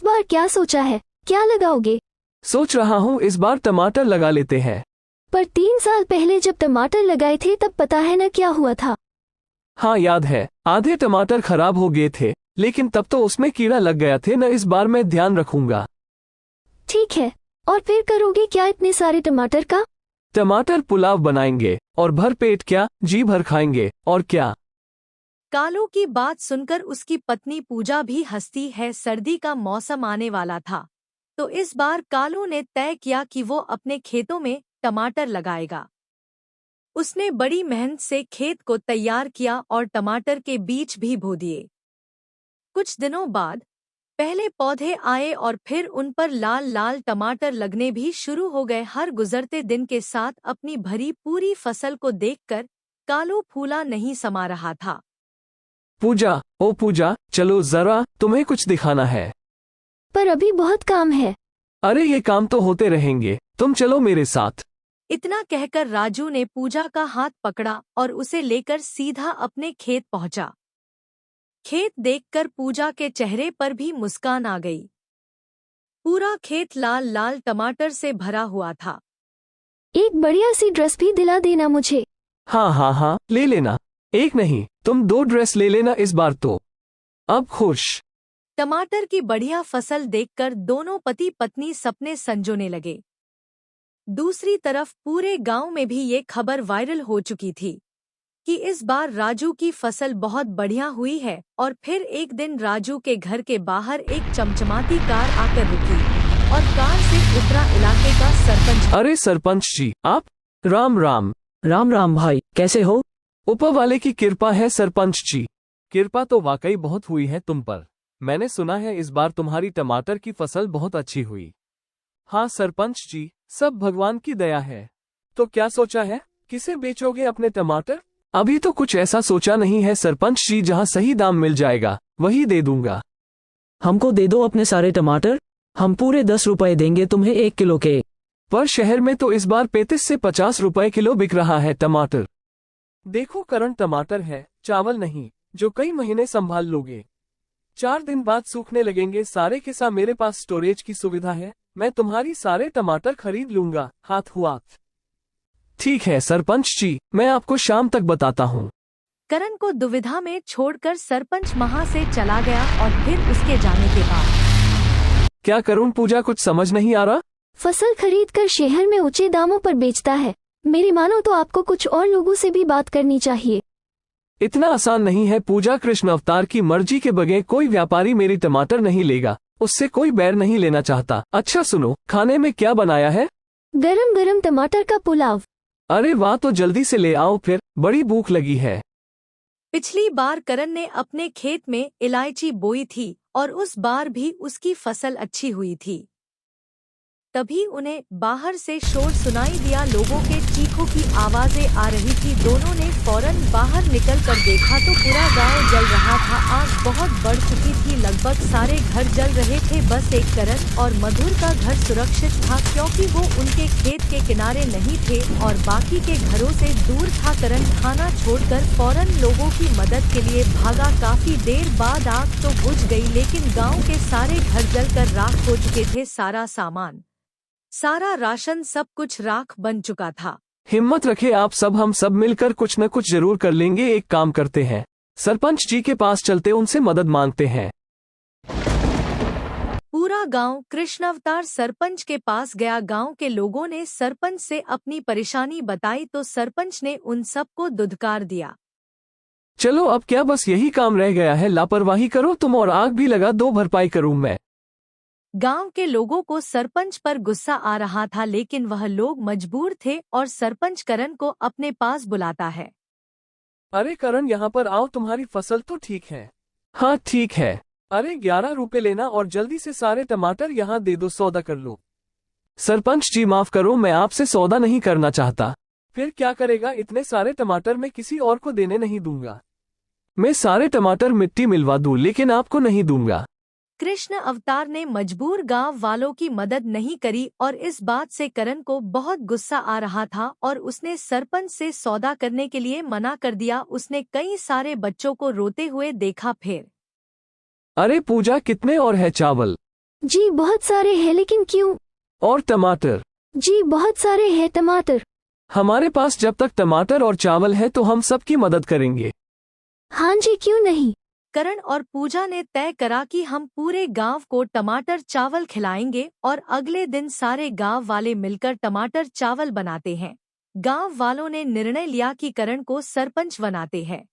इस बार क्या सोचा है, क्या लगाओगे? सोच रहा हूँ इस बार टमाटर लगा लेते हैं। पर 3 साल पहले जब टमाटर लगाए थे तब पता है ना क्या हुआ था। हाँ याद है, आधे टमाटर खराब हो गए थे, लेकिन तब तो उसमें कीड़ा लग गया थे न। इस बार मैं ध्यान रखूंगा। ठीक है, और फिर करोगे क्या इतने सारे टमाटर का? टमाटर पुलाव बनाएंगे और भर पेट क्या, जी भर खाएंगे और क्या। कालू की बात सुनकर उसकी पत्नी पूजा भी हंसती है। सर्दी का मौसम आने वाला था, तो इस बार कालू ने तय किया कि वो अपने खेतों में टमाटर लगाएगा। उसने बड़ी मेहनत से खेत को तैयार किया और टमाटर के बीज भी बो दिए। कुछ दिनों बाद पहले पौधे आए और फिर उन पर लाल लाल टमाटर लगने भी शुरू हो गए। हर गुजरते दिन के साथ अपनी भरी पूरी फसल को देखकर कालू फूला नहीं समा रहा था। पूजा, ओ पूजा, चलो जरा, तुम्हें कुछ दिखाना है। पर अभी बहुत काम है। अरे ये काम तो होते रहेंगे, तुम चलो मेरे साथ। इतना कहकर राजू ने पूजा का हाथ पकड़ा और उसे लेकर सीधा अपने खेत पहुंचा। खेत देखकर पूजा के चेहरे पर भी मुस्कान आ गई। पूरा खेत लाल लाल टमाटर से भरा हुआ था। एक बढ़िया सी ड्रेस भी दिला देना मुझे। हाँ हाँ हाँ, ले लेना। एक नहीं, तुम 2 ड्रेस ले लेना इस बार तो। अब खुश। टमाटर की बढ़िया फसल देखकर दोनों पति पत्नी सपने संजोने लगे। दूसरी तरफ पूरे गांव में भी ये खबर वायरल हो चुकी थी कि इस बार राजू की फसल बहुत बढ़िया हुई है। और फिर एक दिन राजू के घर के बाहर एक चमचमाती कार आकर रुकी और कार से उतरा इलाके का सरपंच। अरे सरपंच जी, आप? राम राम। राम राम भाई, कैसे हो? ऊपर वाले की कृपा है सरपंच जी। कृपा तो वाकई बहुत हुई है तुम पर। मैंने सुना है इस बार तुम्हारी टमाटर की फसल बहुत अच्छी हुई। हाँ सरपंच जी, सब भगवान की दया है। तो क्या सोचा है, किसे बेचोगे अपने टमाटर? अभी तो कुछ ऐसा सोचा नहीं है सरपंच जी, जहाँ सही दाम मिल जाएगा वही दे दूंगा। हमको दे दो अपने सारे टमाटर, हम पूरे 10 रुपए देंगे तुम्हें 1 किलो के। पर शहर में तो इस बार 35 से 50 रुपए किलो बिक रहा है टमाटर। देखो करण, टमाटर है, चावल नहीं, जो कई महीने संभाल लोगे। 4 दिन बाद सूखने लगेंगे सारे के साथ। मेरे पास स्टोरेज की सुविधा है, मैं तुम्हारी सारे टमाटर खरीद लूंगा हाथ हुआ। ठीक है सरपंच जी, मैं आपको शाम तक बताता हूँ। करण को दुविधा में छोड़कर सरपंच वहां से चला गया और फिर उसके जाने के बाद क्या करूँ पूजा, कुछ समझ नहीं आ रहा। फसल खरीदकर शहर में ऊंचे दामों पर बेचता है। मेरी मानो तो आपको कुछ और लोगों से भी बात करनी चाहिए। इतना आसान नहीं है पूजा, कृष्ण अवतार की मर्जी के बगैर कोई व्यापारी मेरी टमाटर नहीं लेगा, उससे कोई बैर नहीं लेना चाहता। अच्छा सुनो, खाने में क्या बनाया है? गरम गरम टमाटर का पुलाव। अरे वाह, तो जल्दी से ले आओ फिर, बड़ी भूख लगी है। पिछली बार करण ने अपने खेत में इलायची बोई थी और उस बार भी उसकी फसल अच्छी हुई थी। तभी उन्हें बाहर से शोर सुनाई दिया, लोगों के चीखों की आवाजें आ रही थी। दोनों ने फौरन बाहर निकलकर देखा तो पूरा गांव जल रहा था। आग बहुत बढ़ चुकी थी, लगभग सारे घर जल रहे थे। बस एक करण और मधुर का घर सुरक्षित था, क्योंकि वो उनके खेत के किनारे नहीं थे और बाकी के घरों से दूर था। करण खाना छोड़कर फौरन लोगों की मदद के लिए भागा। काफी देर बाद आग तो बुझ गई, लेकिन गाँव के सारे घर जलकर राख हो चुके थे। सारा सामान, सारा राशन, सब कुछ राख बन चुका था। हिम्मत रखे आप सब, हम सब मिलकर कुछ न कुछ जरूर कर लेंगे। एक काम करते हैं, सरपंच जी के पास चलते, उनसे मदद मांगते हैं। पूरा गांव कृष्णावतार सरपंच के पास गया। गांव के लोगों ने सरपंच से अपनी परेशानी बताई तो सरपंच ने उन सबको दुधकार दिया। चलो अब क्या, बस यही काम रह गया है, लापरवाही करो तुम और आग भी लगा दो, भरपाई करूं मैं। गांव के लोगों को सरपंच पर गुस्सा आ रहा था, लेकिन वह लोग मजबूर थे और सरपंच करण को अपने पास बुलाता है। अरे करण, यहाँ पर आओ, तुम्हारी फसल तो ठीक है। हाँ ठीक है। अरे 11 रुपए लेना और जल्दी से सारे टमाटर यहाँ दे दो, सौदा कर लो। सरपंच जी माफ करो, मैं आपसे सौदा नहीं करना चाहता। फिर क्या करेगा, इतने सारे टमाटर मैं किसी और को देने नहीं दूंगा। मैं सारे टमाटर मिट्टी मिलवा दूं, लेकिन आपको नहीं दूंगा। कृष्ण अवतार ने मजबूर गांव वालों की मदद नहीं करी और इस बात से करण को बहुत गुस्सा आ रहा था और उसने सरपंच से सौदा करने के लिए मना कर दिया। उसने कई सारे बच्चों को रोते हुए देखा। फिर अरे पूजा, कितने और है चावल? जी बहुत सारे हैं, लेकिन क्यों? और टमाटर? जी बहुत सारे हैं टमाटर। हमारे पास जब तक टमाटर और चावल है तो हम सबकी मदद करेंगे। हाँ जी, क्यों नहीं। करण और पूजा ने तय करा कि हम पूरे गांव को टमाटर चावल खिलाएंगे और अगले दिन सारे गांव वाले मिलकर टमाटर चावल बनाते हैं। गांव वालों ने निर्णय लिया कि करण को सरपंच बनाते हैं।